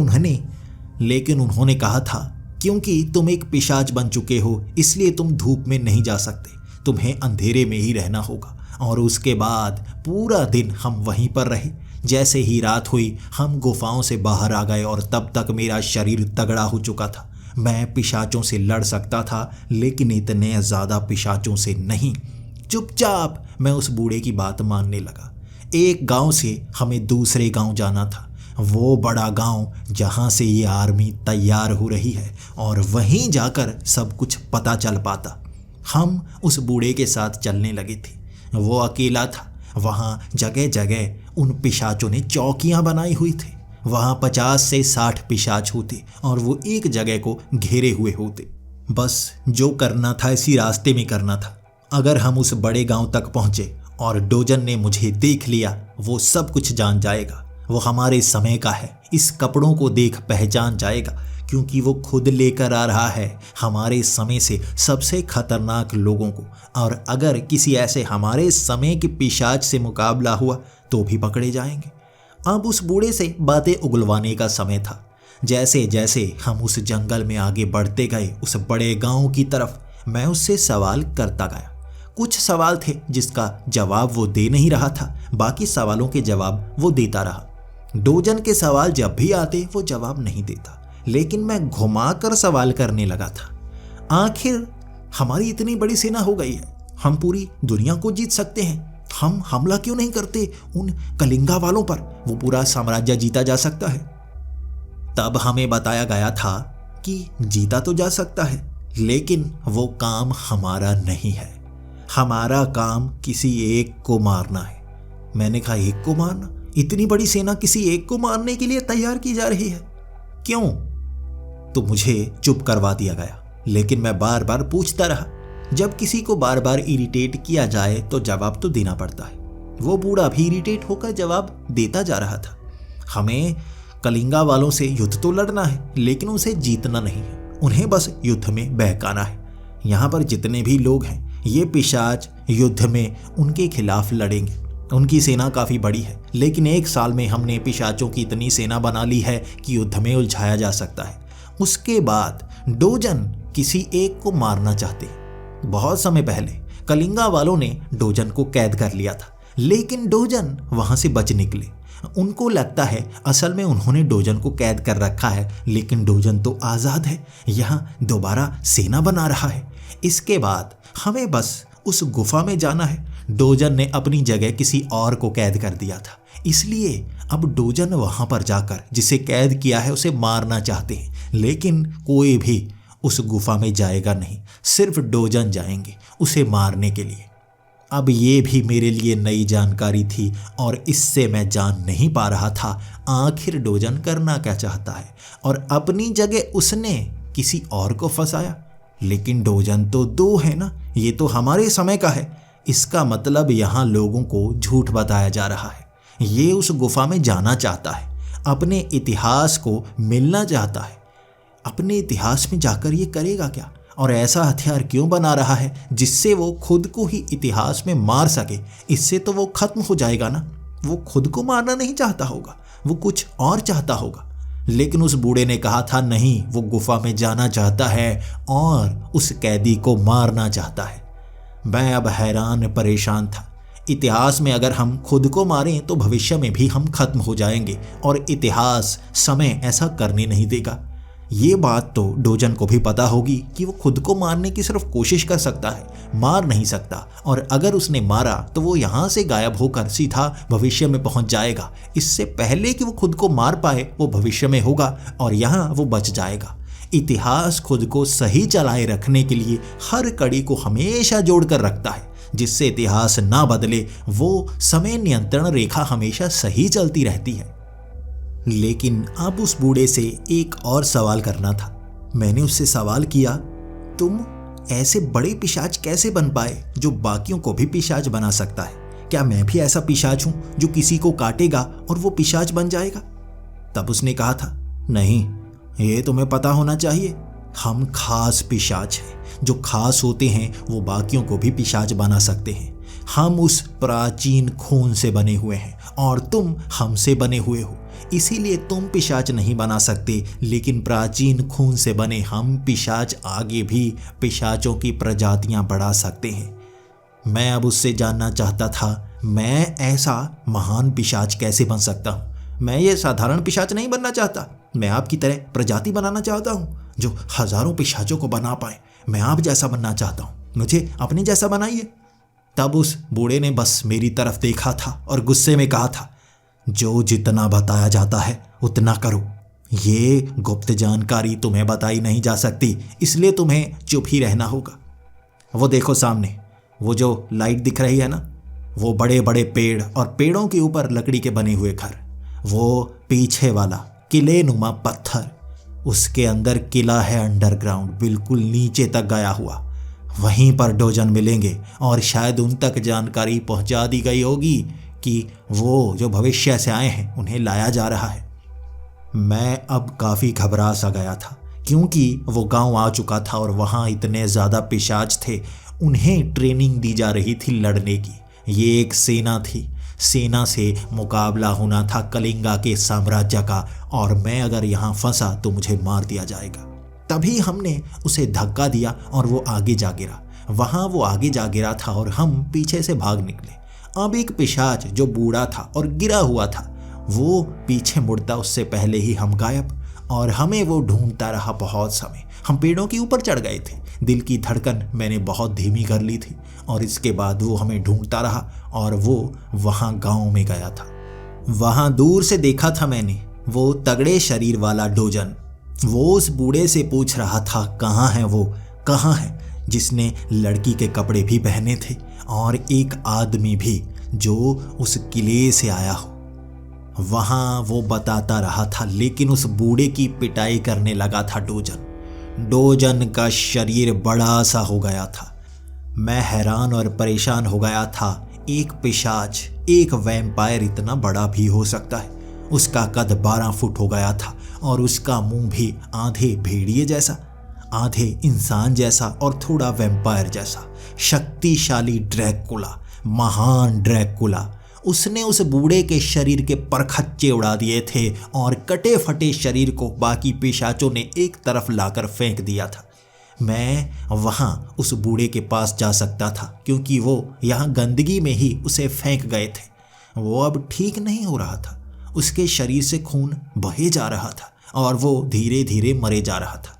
उन्होंने कहा था, क्योंकि तुम एक पिशाच बन चुके हो इसलिए तुम धूप में नहीं जा सकते, तुम्हें अंधेरे में ही रहना होगा। और उसके बाद पूरा दिन हम वहीं पर रहे। जैसे ही रात हुई हम गुफाओं से बाहर आ गए और तब तक मेरा शरीर तगड़ा हो चुका था। मैं पिशाचों से लड़ सकता था, लेकिन इतने ज़्यादा पिशाचों से नहीं। चुपचाप मैं उस बूढ़े की बात मानने लगा। एक गांव से हमें दूसरे गांव जाना था, वो बड़ा गांव जहां से ये आर्मी तैयार हो रही है, और वहीं जाकर सब कुछ पता चल पाता। हम उस बूढ़े के साथ चलने लगे थे। वो अकेला था। वहाँ जगह जगह उन पिशाचों ने चौकियाँ बनाई हुई थी। वहाँ 50 से 60 पिशाच होते और वो एक जगह को घेरे हुए होते। बस जो करना था इसी रास्ते में करना था। अगर हम उस बड़े गांव तक पहुँचे और डोजन ने मुझे देख लिया, वो सब कुछ जान जाएगा। वो हमारे समय का है, इस कपड़ों को देख पहचान जाएगा, क्योंकि वो खुद लेकर आ रहा है हमारे समय से सबसे खतरनाक लोगों को। और अगर किसी ऐसे हमारे समय के पिशाच से मुकाबला हुआ तो भी पकड़े जाएंगे। अब उस बूढ़े से बातें उगलवाने का समय था। जैसे जैसे हम उस जंगल में आगे बढ़ते गए उस बड़े गांव की तरफ, मैं उससे सवाल करता गया। कुछ सवाल थे जिसका जवाब वो दे नहीं रहा था, बाकी सवालों के जवाब वो देता रहा। डोजन के सवाल जब भी आते वो जवाब नहीं देता, लेकिन मैं घुमाकर सवाल करने लगा था। आखिर हमारी इतनी बड़ी सेना हो गई है, हम पूरी दुनिया को जीत सकते हैं, हम हमला क्यों नहीं करते उन कलिंगा वालों पर? वो पूरा साम्राज्य जीता जा सकता है। तब हमें बताया गया था कि जीता तो जा सकता है, लेकिन वो काम हमारा नहीं है। हमारा काम किसी एक को मारना है। मैंने कहा, एक को मारना? इतनी बड़ी सेना किसी एक को मारने के लिए तैयार की जा रही है, क्यों? तो मुझे चुप करवा दिया गया, लेकिन मैं बार बार पूछता रहा। जब किसी को बार बार इरिटेट किया जाए तो जवाब तो देना पड़ता है। वो बूढ़ा भी इरिटेट होकर जवाब देता जा रहा था। हमें कलिंगा वालों से युद्ध तो लड़ना है, लेकिन उसे जीतना नहीं है, उन्हें बस युद्ध में बहकाना है। यहाँ पर जितने भी लोग हैं, ये पिशाच युद्ध में उनके खिलाफ लड़ेंगे। उनकी सेना काफ़ी बड़ी है, लेकिन एक साल में हमने पिशाचों की इतनी सेना बना ली है कि युद्ध में उलझाया जा सकता है। उसके बाद डोजन किसी एक को मारना चाहते हैं। बहुत समय पहले कलिंगा वालों ने डोजन को कैद कर लिया था, लेकिन डोजन वहां से बच निकले। उनको लगता है असल में उन्होंने डोजन को कैद कर रखा है, लेकिन डोजन तो आज़ाद है, यहाँ दोबारा सेना बना रहा है। इसके बाद हमें बस उस गुफा में जाना है। डोजन ने अपनी जगह किसी और को कैद कर दिया था, इसलिए अब डोजन वहां पर जाकर जिसे कैद किया है उसे मारना चाहते हैं, लेकिन कोई भी उस गुफा में जाएगा नहीं, सिर्फ डोजन जाएंगे उसे मारने के लिए। अब ये भी मेरे लिए नई जानकारी थी और इससे मैं जान नहीं पा रहा था आखिर डोजन करना क्या चाहता है। और अपनी जगह उसने किसी और को फंसाया। लेकिन डोजन तो 2 है ना, ये तो हमारे समय का है। इसका मतलब यहाँ लोगों को झूठ बताया जा रहा है। ये उस गुफा में जाना चाहता है, अपने इतिहास को मिलना चाहता है। अपने इतिहास में जाकर ये करेगा क्या? और ऐसा हथियार क्यों बना रहा है जिससे वो खुद को ही इतिहास में मार सके? इससे तो वो खत्म हो जाएगा ना। वो खुद को मारना नहीं चाहता होगा, वो कुछ और चाहता होगा। लेकिन उस बूढ़े ने कहा था नहीं, वो गुफा में जाना चाहता है और उस कैदी को मारना चाहता है। मैं अब हैरान परेशान था। इतिहास में अगर हम खुद को मारें तो भविष्य में भी हम खत्म हो जाएंगे और इतिहास समय ऐसा करने नहीं देगा। ये बात तो डोजन को भी पता होगी कि वो खुद को मारने की सिर्फ कोशिश कर सकता है, मार नहीं सकता। और अगर उसने मारा तो वो यहाँ से गायब होकर सीधा भविष्य में पहुँच जाएगा। इससे पहले कि वो खुद को मार पाए वो भविष्य में होगा और यहाँ वो बच जाएगा। इतिहास खुद को सही चलाए रखने के लिए हर कड़ी को हमेशा जोड़कर रखता है, जिससे इतिहास ना बदले। वो समय नियंत्रण रेखा हमेशा सही चलती रहती है। लेकिन अब उस बूढ़े से एक और सवाल करना था। मैंने उससे सवाल किया, तुम ऐसे बड़े पिशाच कैसे बन पाए जो बाकियों को भी पिशाच बना सकता है? क्या मैं भी ऐसा पिशाच हूं जो किसी को काटेगा और वो पिशाच बन जाएगा? तब उसने कहा था, नहीं, ये तुम्हें पता होना चाहिए। हम खास पिशाच हैं। जो खास होते हैं वो बाकियों को भी पिशाच बना सकते हैं। हम उस प्राचीन खून से बने हुए हैं और तुम हमसे बने हुए हो। इसीलिए तुम पिशाच नहीं बना सकते, लेकिन प्राचीन खून से बने हम पिशाच आगे भी पिशाचों की प्रजातियां बढ़ा सकते हैं। मैं अब उससे जानना चाहता था, मैं ऐसा महान पिशाच कैसे बन सकता हूँ? मैं ये साधारण पिशाच नहीं बनना चाहता। मैं आपकी तरह प्रजाति बनाना चाहता हूँ जो हजारों पिशाचों को बना पाए। मैं आप जैसा बनना चाहता हूँ, मुझे अपने जैसा बनाइए। तब उस बूढ़े ने बस मेरी तरफ देखा था और गुस्से में कहा था, जो जितना बताया जाता है उतना करो। ये गुप्त जानकारी तुम्हें बताई नहीं जा सकती, इसलिए तुम्हें चुप ही रहना होगा। वो देखो सामने, वो जो लाइट दिख रही है ना, वो बड़े बड़े पेड़ और पेड़ों के ऊपर लकड़ी के बने हुए घर, वो पीछे वाला किले नुमा पत्थर, उसके अंदर किला है अंडरग्राउंड, बिल्कुल नीचे तक गया हुआ। वहीं पर डोजन मिलेंगे और शायद उन तक जानकारी पहुंचा दी गई होगी कि वो जो भविष्य से आए हैं उन्हें लाया जा रहा है। मैं अब काफ़ी घबरा सा गया था क्योंकि वो गांव आ चुका था और वहाँ इतने ज़्यादा पिशाच थे। उन्हें ट्रेनिंग दी जा रही थी लड़ने की। ये एक सेना थी, सेना से मुकाबला होना था कलिंगा के साम्राज्य का, और मैं अगर यहाँ फंसा तो मुझे मार दिया जाएगा। तभी हमने उसे धक्का दिया और वो आगे जा गिरा। वहाँ वो आगे जा गिरा था और हम पीछे से भाग निकले। अब एक पिशाच जो बूढ़ा था और गिरा हुआ था, वो पीछे मुड़ता उससे पहले ही हम गायब, और हमें वो ढूंढता रहा बहुत समय। हम पेड़ों के ऊपर चढ़ गए थे। दिल की धड़कन मैंने बहुत धीमी कर ली थी और इसके बाद वो हमें ढूंढता रहा और वो वहाँ गांव में गया था। वहाँ दूर से देखा था मैंने वो तगड़े शरीर वाला डोजन। वो उस बूढ़े से पूछ रहा था, कहाँ है वो, कहाँ है, जिसने लड़की के कपड़े भी पहने थे और एक आदमी भी जो उस किले से आया हो। वहाँ वो बताता रहा था, लेकिन उस बूढ़े की पिटाई करने लगा था डोजन। डोजन का शरीर बड़ा सा हो गया था। मैं हैरान और परेशान हो गया था। एक पिशाच, एक वैम्पायर इतना बड़ा भी हो सकता है? उसका कद 12 फुट हो गया था और उसका मुंह भी आधे भेड़िए जैसा, आधे इंसान जैसा और थोड़ा वैम्पायर जैसा। शक्तिशाली ड्रैकुला, महान ड्रैकुला। उसने उस बूढ़े के शरीर के परखच्चे उड़ा दिए थे और कटे फटे शरीर को बाकी पिशाचों ने एक तरफ लाकर फेंक दिया था। मैं वहाँ उस बूढ़े के पास जा सकता था क्योंकि वो यहाँ गंदगी में ही उसे फेंक गए थे। वो अब ठीक नहीं हो रहा था। उसके शरीर से खून बहे जा रहा था और वो धीरे धीरे मरे जा रहा था।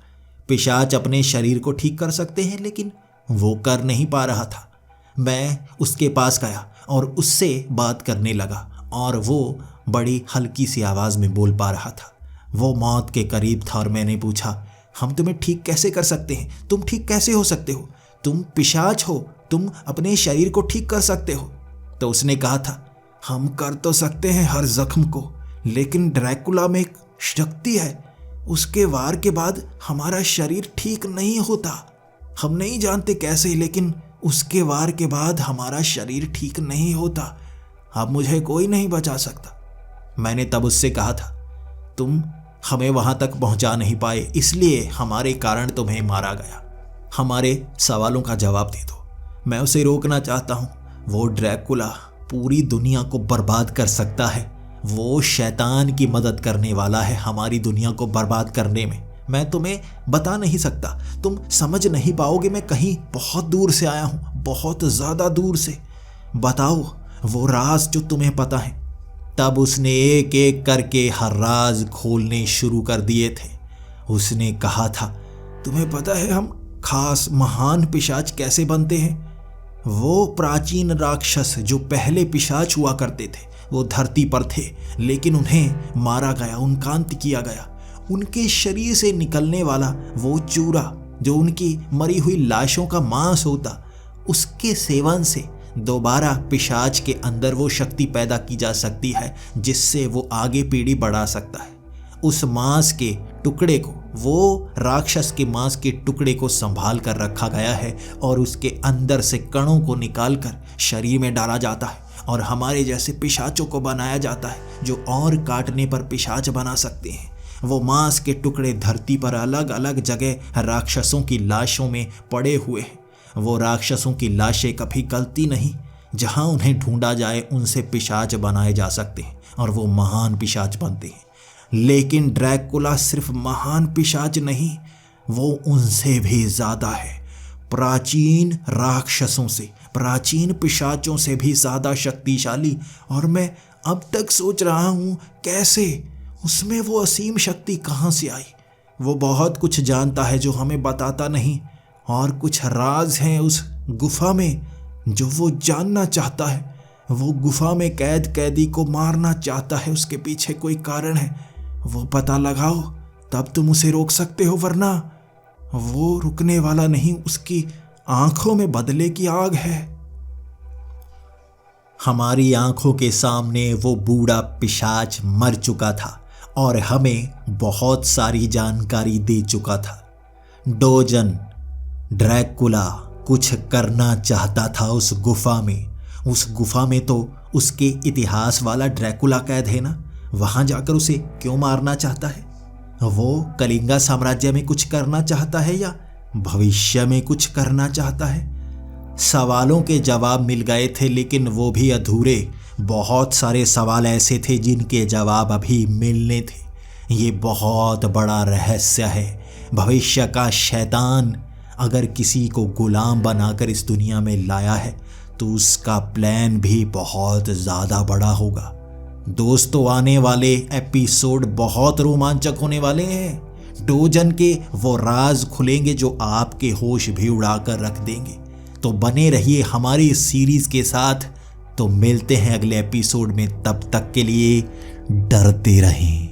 पिशाच अपने शरीर को ठीक कर सकते हैं, लेकिन वो कर नहीं पा रहा था। मैं उसके पास गया और उससे बात करने लगा और वो बड़ी हल्की सी आवाज़ में बोल पा रहा था। वो मौत के करीब था और मैंने पूछा, हम तुम्हें ठीक कैसे कर सकते हैं? तुम ठीक कैसे हो सकते हो? तुम पिशाच हो, तुम अपने शरीर को ठीक कर सकते हो। तो उसने कहा था, हम कर तो सकते हैं हर जख्म को, लेकिन ड्रैकुला में एक शक्ति है, उसके वार के बाद हमारा शरीर ठीक नहीं होता। हम नहीं जानते कैसे, लेकिन उसके वार के बाद हमारा शरीर ठीक नहीं होता। अब मुझे कोई नहीं बचा सकता। मैंने तब उससे कहा था, तुम हमें वहां तक पहुंचा नहीं पाए, इसलिए हमारे कारण तुम्हें मारा गया। हमारे सवालों का जवाब दे दो। मैं उसे रोकना चाहता हूं। वो ड्रैकुला पूरी दुनिया को बर्बाद कर सकता है। वो शैतान की मदद करने वाला है हमारी दुनिया को बर्बाद करने में। मैं तुम्हें बता नहीं सकता, तुम समझ नहीं पाओगे। मैं कहीं बहुत दूर से आया हूं, बहुत ज्यादा दूर से। बताओ वो राज जो तुम्हें पता है। तब उसने एक एक करके हर राज खोलने शुरू कर दिए थे। उसने कहा था, तुम्हें पता है हम खास महान पिशाच कैसे बनते हैं? वो प्राचीन राक्षस जो पहले पिशाच हुआ करते थे, वो धरती पर थे, लेकिन उन्हें मारा गया, उनका अंत किया गया। उनके शरीर से निकलने वाला वो चूरा जो उनकी मरी हुई लाशों का मांस होता, उसके सेवन से दोबारा पिशाच के अंदर वो शक्ति पैदा की जा सकती है जिससे वो आगे पीढ़ी बढ़ा सकता है। उस मांस के टुकड़े को, वो राक्षस के मांस के टुकड़े को संभाल कर रखा गया है और उसके अंदर से कणों को निकालकर शरीर में डाला जाता है और हमारे जैसे पिशाचों को बनाया जाता है जो और काटने पर पिशाच बना सकते हैं। वो मांस के टुकड़े धरती पर अलग अलग जगह राक्षसों की लाशों में पड़े हुए हैं। वो राक्षसों की लाशें कभी गलती नहीं, जहां उन्हें ढूंढा जाए उनसे पिशाच बनाए जा सकते हैं और वो महान पिशाच बनते हैं। लेकिन ड्रैकुला सिर्फ महान पिशाच नहीं, वो उनसे भी ज्यादा है। प्राचीन राक्षसों से, प्राचीन पिशाचों से भी ज्यादा शक्तिशाली। और मैं अब तक सोच रहा हूं कैसे उसमें वो असीम शक्ति कहां से आई। वो बहुत कुछ जानता है जो हमें बताता नहीं, और कुछ राज हैं उस गुफा में जो वो जानना चाहता है। वो गुफा में कैदी को मारना चाहता है, उसके पीछे कोई कारण है। वो पता लगाओ, तब तुम उसे रोक सकते हो, वरना वो रुकने वाला नहीं। उसकी आंखों में बदले की आग है। हमारी आंखों के सामने वो बूढ़ा पिशाच मर चुका था और हमें बहुत सारी जानकारी दे चुका था। डोजन ड्रैकुला कुछ करना चाहता था उस गुफा में। उस गुफा में तो उसके इतिहास वाला ड्रैकुला कैद है ना, वहां जाकर उसे क्यों मारना चाहता है? वो कलिंगा साम्राज्य में कुछ करना चाहता है या भविष्य में कुछ करना चाहता है? सवालों के जवाब मिल गए थे, लेकिन वो भी अधूरे। बहुत सारे सवाल ऐसे थे जिनके जवाब अभी मिलने थे। ये बहुत बड़ा रहस्य है। भविष्य का शैतान अगर किसी को गुलाम बनाकर इस दुनिया में लाया है तो उसका प्लान भी बहुत ज़्यादा बड़ा होगा। दोस्तों, आने वाले एपिसोड बहुत रोमांचक होने वाले हैं। डोजन के वो राज खुलेंगे जो आपके होश भी उड़ाकर रख देंगे। तो बने रहिए हमारी इस सीरीज के साथ। तो मिलते हैं अगले एपिसोड में, तब तक के लिए डरते रहें।